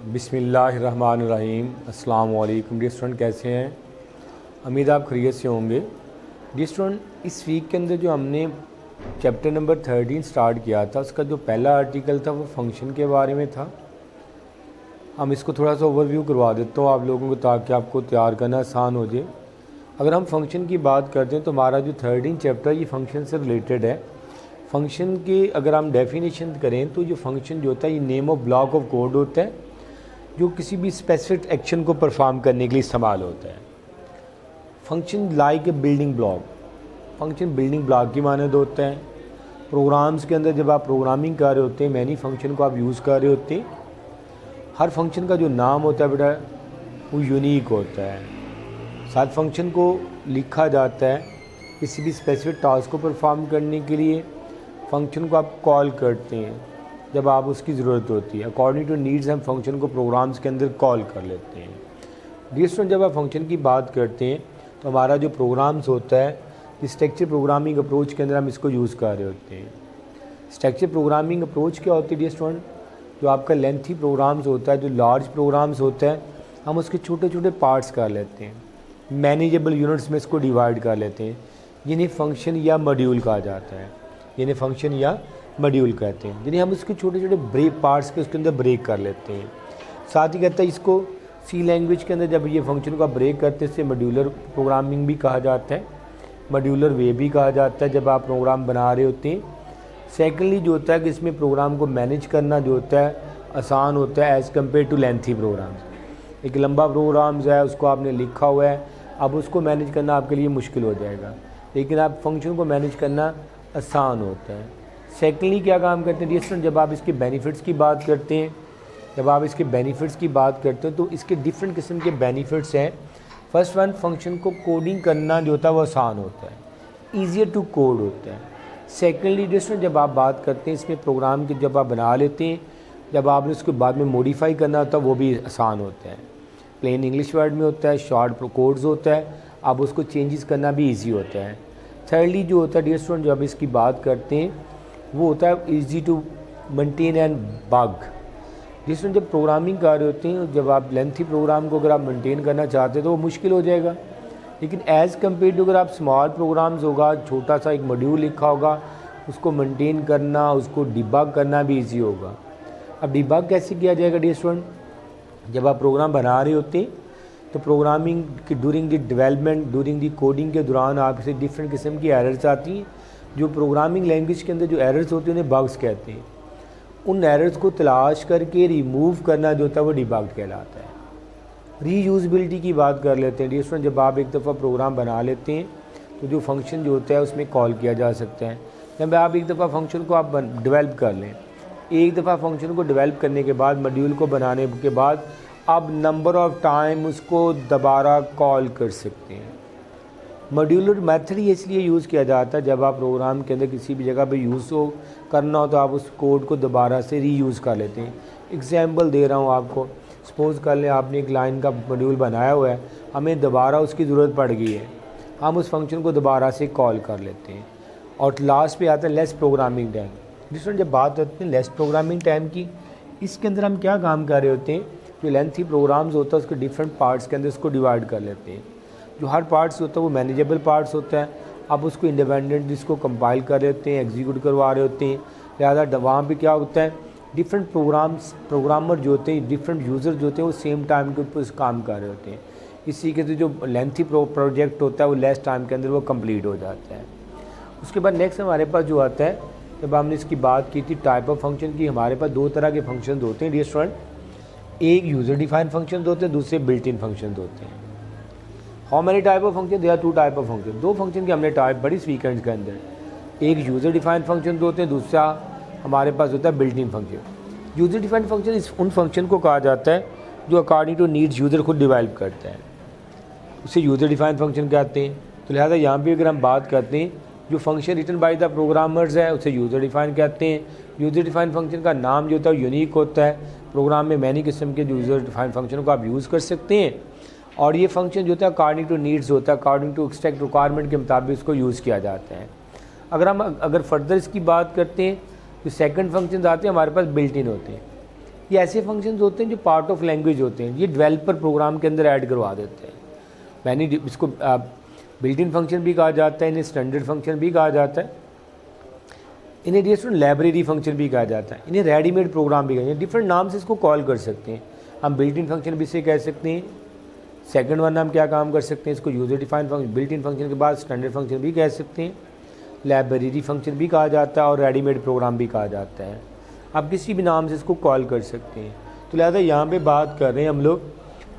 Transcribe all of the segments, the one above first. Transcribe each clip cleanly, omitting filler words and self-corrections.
बिस्मिल्लाहिर्रहमानिर्रहीम। अस्सलाम वालेकुम डियर स्टूडेंट, कैसे हैं? उम्मीद आप खैरियत से होंगे। डियर स्टूडेंट, इस वीक के अंदर जो हमने चैप्टर नंबर 13 स्टार्ट किया था, उसका जो पहला आर्टिकल था वो फंक्शन के बारे में था। हम इसको थोड़ा सा ओवरव्यू करवा देता हूँ आप लोगों को, ताकि आपको तैयार करना आसान हो जाए। अगर हम फंक्शन की बात करते हैं तो हमारा जो 13 चैप्टर ये फंक्शन से रिलेटेड है। फंक्शन की अगर हम डेफिनेशन करें तो जो फंक्शन जो होता है ये name of block of code होता है, जो किसी भी स्पेसिफिक एक्शन को परफॉर्म करने के लिए इस्तेमाल होता है। Function like a building block, function building block की मानद होता है। प्रोग्राम्स के अंदर जब आप प्रोग्रामिंग कर रहे होते हैं, मैनी फंक्शन को आप यूज़ कर रहे होते हैं, हर फंक्शन का जो नाम होता है बेटा वो यूनिक होता है। साथ फंक्शन को लिखा जाता है किसी भी स्पेसिफिक टास्क को परफॉर्म करने के लिए। फंक्शन को आप कॉल करते हैं जब आप उसकी ज़रूरत होती है। अकॉर्डिंग टू नीड्स हम फंक्शन को प्रोग्राम्स के अंदर कॉल कर लेते हैं। डियर स्टूडेंट, जब आप फंक्शन की बात करते हैं तो हमारा जो प्रोग्राम्स होता है, इस स्ट्रक्चर प्रोग्रामिंग अप्रोच के अंदर हम इसको यूज़ कर रहे होते हैं। स्ट्रक्चर प्रोग्रामिंग अप्रोच क्या होती है डियर स्टूडेंट? जो आपका लेंथी प्रोग्राम्स होता है, जो लार्ज प्रोग्राम्स होता है, हम उसके छोटे छोटे पार्ट्स कर लेते हैं, मैनेजेबल यूनिट्स में इसको डिवाइड कर लेते हैं, जिन्हें फंक्शन या मॉड्यूल कहा जाता है, जिन्हें फंक्शन या मॉड्यूल कहते हैं, जिन्हें हम उसके छोटे छोटे ब्रेक पार्ट्स के उसके अंदर ब्रेक कर लेते हैं। साथ ही कहता है इसको सी लैंग्वेज के अंदर जब ये फंक्शन को ब्रेक करते हैं इसे मॉड्यूलर प्रोग्रामिंग भी कहा जाता है, मॉड्यूलर वे भी कहा जाता है जब आप प्रोग्राम बना रहे होते हैं। सेकेंडली जो होता है कि इसमें प्रोग्राम को मैनेज करना जो होता है आसान होता है as compare to lengthy programs. एक लंबा प्रोग्राम्स है, उसको आपने लिखा हुआ है, अब उसको मैनेज करना आपके लिए मुश्किल हो जाएगा, लेकिन आप फंक्शन को मैनेज करना आसान होता है। सेकेंडली क्या काम करते हैं डियर स्टूडेंट, जब आप इसके बेनिफिट्स की बात करते हैं, तो इसके डिफरेंट किस्म के बेनिफिट्स हैं। फर्स्ट वन, फंक्शन को कोडिंग करना जो होता है वो आसान होता है, ईजियर टू कोड होता है। सेकेंडली डियर स्टूडेंट, जब आप बात करते हैं इसमें प्रोग्राम की, जब आप बना लेते हैं, जब आपने उसको बाद में मॉडिफाई करना होता है वो भी आसान होता है। प्लेन इंग्लिश वर्ड में होता है, शॉर्ट कोड्स होता है, आप उसको चेंजेस करना भी ईजी होता है। थर्डली जो होता है डियर स्टूडेंट, जब इसकी बात करते हैं वो होता है easy to maintain and bug. जिसमें जब प्रोग्रामिंग कर रहे होते हैं, जब आप लेंथी प्रोग्राम को अगर आप मेंटेन करना चाहते हैं तो वो मुश्किल हो जाएगा, लेकिन एज़ कम्पेयर टू अगर आप स्मॉल प्रोग्राम्स होगा, छोटा सा एक मॉड्यूल लिखा होगा, उसको मेंटेन करना, उसको डिबग करना भी ईजी होगा। अब डिबग कैसे किया जाएगा डियर स्टूडेंट? जब आप प्रोग्राम बना रहे होते हैं तो प्रोग्रामिंग की during the development, during the coding के दौरान आपसे डिफरेंट किस्म की एरर्स आती हैं। जो प्रोग्रामिंग लैंग्वेज के अंदर जो एरर्स होती हैं उन्हें बग्स कहते हैं। उन एरर्स को तलाश करके रिमूव करना जो होता है वो डिबग कहलाता है। रीयूज़बिलिटी की बात कर लेते हैं डियर स्टूडेंट, जब आप एक दफ़ा प्रोग्राम बना लेते हैं तो जो फंक्शन जो होता है उसमें कॉल किया जा सकता है। जब आप एक दफ़ा फंक्शन को आप डेवलप कर लें, एक दफ़ा फंक्शन को डेवलप करने के बाद, मॉड्यूल को बनाने के बाद, आप नंबर ऑफ़ टाइम उसको दोबारा कॉल कर सकते हैं। मॉड्यूलर मेथड ही इसलिए यूज़ किया जाता है, जब आप प्रोग्राम के अंदर किसी भी जगह पे यूज़ हो करना हो तो आप उस कोड को दोबारा से रीयूज़ कर लेते हैं। एग्जांपल दे रहा हूँ आपको, सपोज़ कर लें आपने एक लाइन का मॉड्यूल बनाया हुआ है, हमें दोबारा उसकी ज़रूरत पड़ गई है, हम उस फंक्शन को दोबारा से कॉल कर लेते हैं। और लास्ट पे आता है लेस प्रोग्रामिंग टाइम। जिसमें जब बात करते हैं लेस प्रोग्रामिंग टाइम की, इसके अंदर हम क्या काम कर रहे होते हैं, जो लेंथी प्रोग्राम्स होता है उसके डिफरेंट पार्ट्स के अंदर उसको डिवाइड कर लेते हैं। जो हर पार्ट्स होता है वो मैनेजेबल पार्ट्स होता है, आप उसको इंडिपेंडेंट जिसको कंपाइल कर रहे होते हैं, एग्जीक्यूट करवा रहे होते हैं। लिहाजा वहाँ पे क्या होता है, डिफरेंट प्रोग्रामर जो होते हैं, डिफरेंट यूज़र जो होते हैं वो सेम टाइम के ऊपर काम कर रहे होते हैं। इसी के से जो लेंथी प्रोजेक्ट होता है वो लेस टाइम के अंदर वो कंप्लीट हो जाता है। उसके बाद नेक्स्ट हमारे पास जो आता है, जब हमने इसकी बात की थी टाइप ऑफ फंक्शन की, हमारे पास दो तरह के फंक्शन होते हैं डियर स्टूडेंट। एक यूज़र डिफाइंड फंक्शन होते हैं, दूसरे बिल्ट इन फंक्शन होते हैं। How many type of function? There are two type of function. दो फंक्शन के हमने टाइप बड़ी वीकेंड्स के अंदर, एक यूज़र डिफाइंड फंक्शन होते हैं, दूसरा हमारे पास होता है built in function. User defined function इस उन फंक्शन को कहा जाता है जो अकॉर्डिंग टू नीड्स यूज़र खुद डेवलप करता है, उसे यूज़र डिफाइंड फंक्शन कहते हैं। तो लिहाजा यहाँ भी अगर हम बात करते हैं, जो function written by the programmers है उसे यूज़र डिफाइंड कहते हैं। यूज़र डिफाइंड फंक्शन का नाम जो होता है यूनिक होता है। प्रोग्राम में मैनी किस्म के यूज़र डिफाइंड फंक्शन को आप यूज़ कर सकते हैं, और ये फंक्शन जो होता है अकॉर्डिंग टू नीड्स होता है, अकॉर्डिंग टू एक्सट्रैक्ट रिक्वायरमेंट के मुताबिक इसको यूज़ किया जाता है। अगर फर्दर इसकी बात करते हैं, जो सेकंड फंक्शन आते हैं हमारे पास बिल्ट इन होते हैं। ये ऐसे फंक्शंस होते हैं जो पार्ट ऑफ लैंग्वेज होते हैं, ये डेवलपर प्रोग्राम के अंदर ऐड करवा देते हैं। मैंने इसको बिल्ट इन फंक्शन भी कहा जाता है, इन्हें स्टैंडर्ड फंक्शन भी कहा जाता है, इन्हें डिफरेंट लाइब्रेरी फंक्शन भी कहा जाता है, इन्हें रेडीमेड प्रोग्राम भी कहते हैं, डिफरेंट नाम से इसको कॉल कर सकते हैं। हम बिल्ट इन फंक्शन भी इसे कह सकते हैं। सेकंड वन हम क्या काम कर सकते हैं, इसको user defined function, built in function के बाद स्टैंडर्ड फंक्शन भी कह सकते हैं, लाइब्रेरी फंक्शन भी कहा जाता है और रेडीमेड प्रोग्राम भी कहा जाता है। आप किसी भी नाम से इसको कॉल कर सकते हैं। तो लिहाजा यहाँ पे बात कर रहे हैं हम लोग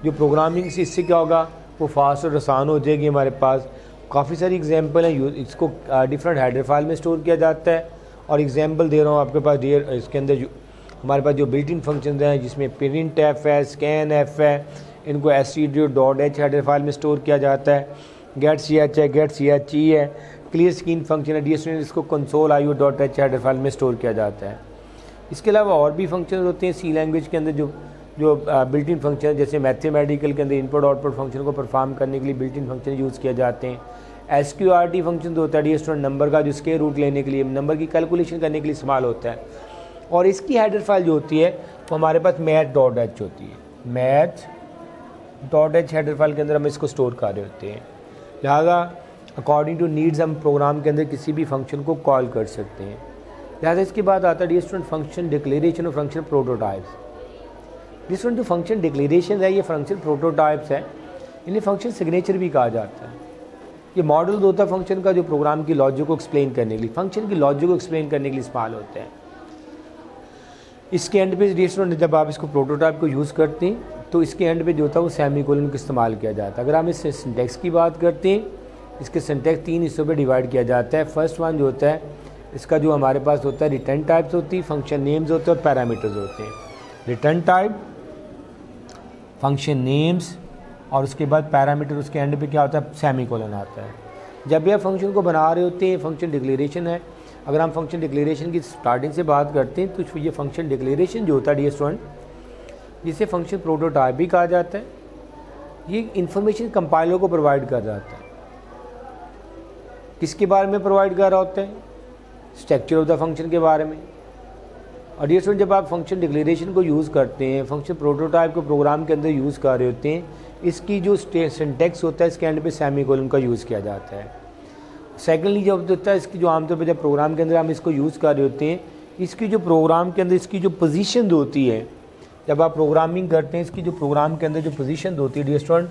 जो प्रोग्रामिंग से, इससे क्या होगा, वो फास्ट और आसान हो जाएगी। हमारे पास काफ़ी सारी एग्जांपल हैं, इसको डिफरेंट हेडर फाइल में स्टोर किया जाता है। और एग्जांपल दे रहा हूँ आपके पास, इसके अंदर जो हमारे पास जो बिल्ट इन फंक्शन हैं जिसमें प्रिंट एफ है, स्कैन एफ है, इनको stdio.h हेडर फाइल में स्टोर किया जाता है। गेट ch है, गेट ch है, क्लियर स्क्रीन फंक्शन है, dsn इसको console.io.h हेडर फाइल में स्टोर किया जाता है। इसके अलावा और भी फंक्शन होते हैं सी लैंग्वेज के अंदर जो बिल्ट इन फंक्शन है, जैसे मैथमेटिकल के अंदर इनपुट आउटपुट फंक्शन को परफॉर्म करने के लिए बिल्ट इन फंक्शन यूज़ किए जाते हैं। SQRT फंक्शन होता है dsn नंबर का जो स्क्वायर रूट लेने के लिए, नंबर की कैलकुलेशन करने के लिए इस्तेमाल होता है। और इसकी हेडर फाइल जो होती है वो हमारे पास math.h होती है, math.h हेडर फाइल के अंदर हम इसको स्टोर कर रहे होते हैं। लिहाजा अकॉर्डिंग टू नीड्स हम प्रोग्राम के अंदर किसी भी फंक्शन को कॉल कर सकते हैं। लिहाजा इसके बाद आता है डिफरेंट फंक्शन डिक्लेरेशन और फंक्शन प्रोटोटाइप्स। डिफरेंट जो फंक्शन डिक्लेरेशन है ये फंक्शन प्रोटोटाइप्स है, इन्हें फंक्शन सिग्नेचर भी कहा जाता है। ये मॉडल होता है फंक्शन का जो प्रोग्राम की लॉजिक को एक्सप्लेन करने के लिए, फंक्शन की लॉजिक को एक्सप्लेन करने के लिए इस्तेमाल होते हैं। इसके एंड पे डिफरेंट जब आप इसको प्रोटोटाइप को यूज़ करते हैं तो इसके एंड पे जो होता है वो सेमीकोलन का इस्तेमाल किया जाता है। अगर हम इस सिंटैक्स की बात करते हैं, इसके सिंटैक्स 3 हिस्सों पे डिवाइड किया जाता है। फर्स्ट वन जो होता है इसका जो हमारे पास होता है रिटर्न टाइप्स होती है, फंक्शन नेम्स होते हैं और पैरामीटर्स होते हैं। रिटर्न टाइप, फंक्शन नेम्स और उसके बाद पैरामीटर, उसके एंड पे क्या होता है सेमीकोलन आता है। जब भी आप फंक्शन को बना रहे होते हैं, फंक्शन डिक्लेरेशन है। अगर हम फंक्शन डिक्लेरेशन की स्टार्टिंग से बात करते हैं तो ये फंक्शन डिक्लेरेशन जो होता है ds1, जिसे फंक्शन प्रोटोटाइप भी कहा जाता है, ये इंफॉर्मेशन कंपाइलर को प्रोवाइड कर जाता है। किसके बारे में प्रोवाइड कर रहा होता है, स्ट्रक्चर ऑफ द फंक्शन के बारे में। और ds1 जब आप फंक्शन डिक्लेरेशन को यूज़ करते हैं, फंक्शन प्रोटोटाइप को प्रोग्राम के अंदर यूज़ कर रहे होते हैं, इसकी जो सिंटैक्स होता है इसके एंड पे सेमीकोलन का यूज़ किया जाता है। सेकेंडली जब होता है इसकी जो आमतौर पर जब प्रोग्राम के अंदर हम इसको यूज़ कर रहे होते हैं, इसकी जो प्रोग्राम के अंदर इसकी जो पोजीशन होती है, जब आप प्रोग्रामिंग करते हैं इसकी जो प्रोग्राम के अंदर जो पोजीशन होती है ds1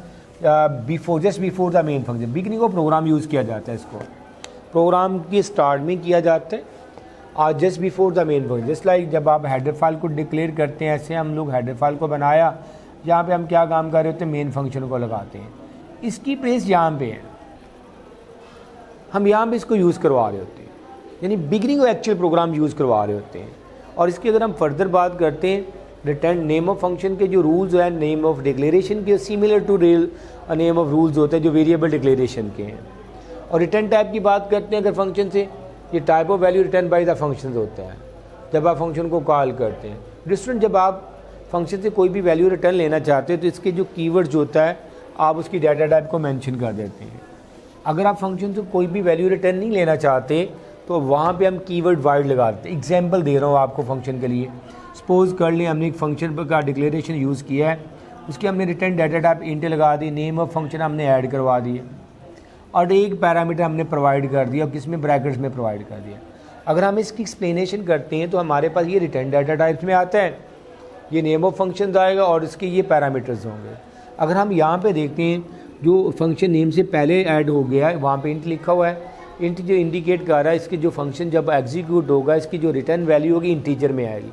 just before the main function, beginning of program use किया जाता है। इसको प्रोग्राम के स्टार्ट में किया जाता है और just before the main function. Just like जब आप हेडर फाइल को डिक्लेयर करते हैं, ऐसे हम लोग हेडर फाइल को बनाया, यहाँ पे हम क्या काम कर रहे होते हैं, मेन फंक्शन को लगाते हैं। इसकी प्लेस यहाँ पे है, हम यहाँ पे इसको यूज़ करवा रहे होते हैं, यानी beginning of actual program use करवा रहे होते हैं। और इसकी अगर हम फर्दर बात करते हैं, रिटर्न नेम ऑफ फंक्शन के जो रूल्स हैं, नेम ऑफ डिक्लेरेशन के similar to name of rules होते हैं जो वेरिएबल डिक्लेरेशन के हैं। और रिटर्न टाइप की बात करते हैं अगर फंक्शन से, ये type of value return by the function होता है जब आप फंक्शन को कॉल करते हैं। डिफरेंट जब आप फंक्शन से कोई भी वैल्यू रिटर्न लेना चाहते हैं तो इसके जो कीवर्ड्स होता है आप उसकी डाटा टाइप को मेंशन कर देते हैं। अगर आप फंक्शन से कोई भी वैल्यू रिटर्न नहीं लेना चाहते तो वहाँ पे हम कीवर्ड वाइड लगा देते हैं। एग्जांपल दे रहा हूँ आपको फंक्शन के लिए, सपोज कर लें हमने एक फंक्शन का डिक्लेरेशन यूज़ किया है, उसकी हमने रिटर्न डाटा टाइप इंट लगा दी, नेम ऑफ फंक्शन हमने ऐड करवा दिए और एक पैरामीटर हमने प्रोवाइड कर दिया, किसमें ब्रैकेट्स में प्रोवाइड कर दिया। अगर हम इसकी एक्सप्लेनेशन करते हैं तो हमारे पास ये रिटर्न डाटा टाइप्स में आता है, ये नेम ऑफ फंक्शन आएगा और इसके ये पैरामीटर्स होंगे। अगर हम यहाँ पे देखते हैं जो फंक्शन नेम से पहले ऐड हो गया है वहाँ पे इंट लिखा हुआ है, इंट जो इंडिकेट कर रहा है इसके जो फंक्शन जब एग्जीक्यूट होगा इसकी जो रिटर्न वैल्यू होगी इंटीजर में आएगी।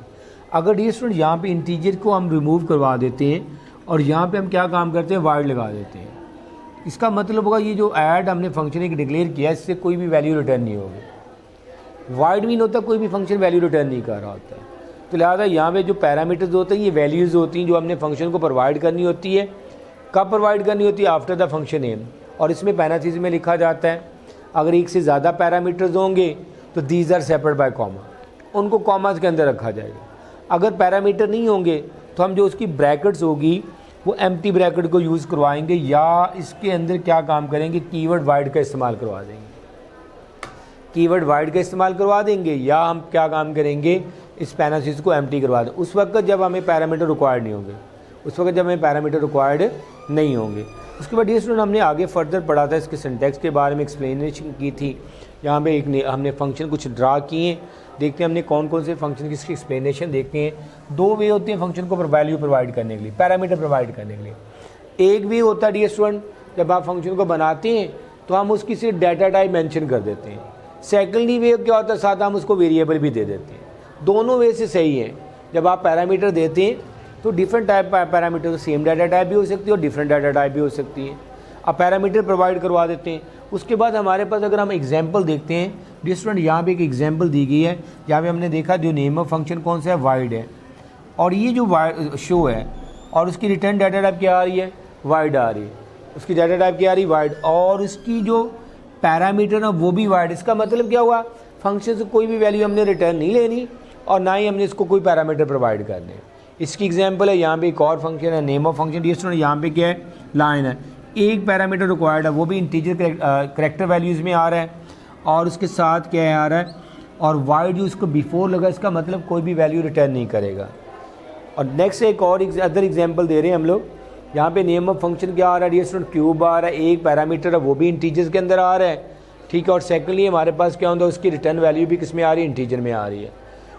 अगर ये स्टूडेंट यहाँ पे इंटीजर को हम रिमूव करवा देते हैं और यहाँ पे हम क्या काम करते हैं, वाइड लगा देते हैं, इसका मतलब होगा ये जो ऐड हमने फंक्शन एक डिक्लेयर किया इससे कोई भी वैल्यू रिटर्न नहीं होगी। वाइड मीन होता है कोई भी फंक्शन वैल्यू रिटर्न नहीं कर रहा होता है। तो लिहाजा यहाँ पे जो पैरामीटर्स होते हैं ये वैल्यूज़ होती हैं जो हमने फंक्शन को प्रोवाइड करनी होती है। कब प्रोवाइड करनी होती है, आफ्टर द फंक्शन नेम। और इसमें पैरेंथेसिस में लिखा जाता है अगर एक से ज़्यादा पैरामीटर्स होंगे तो these are separate by comma, उनको कॉमास के अंदर रखा जाएगा। अगर पैरामीटर नहीं होंगे तो हम जो उसकी ब्रैकेट्स होगी वो एम्प्टी ब्रैकेट को यूज़ करवाएंगे या इसके अंदर क्या काम करेंगे, कीवर्ड वाइड का इस्तेमाल करवा देंगे। कीवर्ड वाइड का इस्तेमाल करवा देंगे या हम क्या काम करेंगे, इस पैरामीटर्स को एम्प्टी करवा दें, उस वक्त जब हमें पैरामीटर रिक्वायर्ड नहीं होंगे, उस वक्त जब हमें पैरामीटर रिक्वायर्ड नहीं होंगे। उसके बाद ये स्टूडेंट हमने आगे फर्दर पढ़ा था, इसके सिंटैक्स के बारे में एक्सप्लेनेशन की थी। यहाँ पे हमने फंक्शन कुछ ड्रा किए, देखते हैं हमने कौन कौन से फंक्शन की इसकी एक्सप्लेनेशन देखते हैं। दो वे होते हैं फंक्शन को वैल्यू प्रोवाइड करने के लिए, पैरामीटर प्रोवाइड करने के लिए। एक वे होता है डियर स्टूडेंट, जब आप फंक्शन को बनाते हैं तो हम उसकी सिर्फ डाटा टाइप मेंशन कर देते हैं। सेकेंडली वे क्या होता है, साथ हम उसको वेरिएबल भी दे देते हैं। दोनों वे से सही है। जब आप पैरामीटर देते हैं तो different type parameter, same data type भी हो सकती है और डिफरेंट डाटा टाइप भी हो सकती है। आप पैरामीटर प्रोवाइड करवा देते हैं। उसके बाद हमारे पास अगर हम एग्जांपल देखते हैं डियर स्टूडेंट, यहाँ पे एक एग्जांपल दी गई है। यहाँ पे हमने देखा जो नेम ऑफ फंक्शन कौन सा है, वाइड है, और ये जो शो है और उसकी रिटर्न डाटा टाइप क्या आ रही है, वाइड आ रही है। उसकी डाटा टाइप क्या आ रही है, वाइड, और उसकी जो पैरामीटर है वो भी वाइड। इसका मतलब क्या हुआ, फंक्शन से कोई भी वैल्यू हमने रिटर्न नहीं लेनी और ना ही हमने इसको कोई पैरामीटर प्रोवाइड करने। इसकी एग्जांपल है, यहाँ पे एक और फंक्शन है name of function. Dear student यहाँ पे क्या है, लाइन है, एक पैरामीटर रिक्वायर्ड है, वो भी इंटीजर करेक्टर वैल्यूज़ में आ रहा है और उसके साथ क्या है आ रहा है, और वाइड जो इसको बिफोर लगा, इसका मतलब कोई भी वैल्यू रिटर्न नहीं करेगा। और नेक्स्ट एक और अदर एग्जांपल दे रहे हैं हम लोग। यहाँ पे नेम ऑफ फंक्शन क्या आ रहा है डियर स्टूडेंट, क्यूब आ रहा है, एक पैरामीटर है वो भी इंटीजर्स के अंदर आ रहा है, ठीक है। और सेकेंडली हमारे पास क्या होता है, उसकी रिटर्न वैल्यू भी किस में आ रही है, इंटीजर में आ रही है।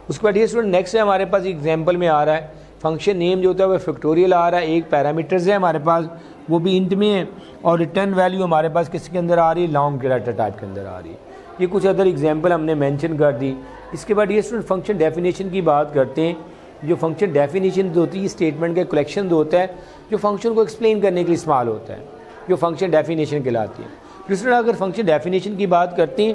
उसके बाद डियर स्टूडेंट नेक्स्ट है हमारे पास एग्जाम्पल में आ रहा है, फंक्शन नेम जो होता है वो फैक्टोरियल आ रहा है, एक पैरामीटर्स है हमारे पास वो भी इंट में है, और रिटर्न वैल्यू हमारे पास किसके अंदर आ रही है, लॉन्ग कैरेक्टर टाइप के अंदर आ रही है। ये कुछ अदर एग्जाम्पल हमने मेंशन कर दी। इसके बाद ये स्टूडेंट फंक्शन डेफिनेशन की बात करते हैं। जो फंक्शन डेफिनेशन होती है स्टेटमेंट का कलेक्शन होता है जो फंक्शन को एक्सप्लेन करने के लिए इस्तेमाल होता है, जो फंक्शन डेफिनेशन कहलाती है। दूसरा अगर फंक्शन डेफिनेशन की बात करते हैं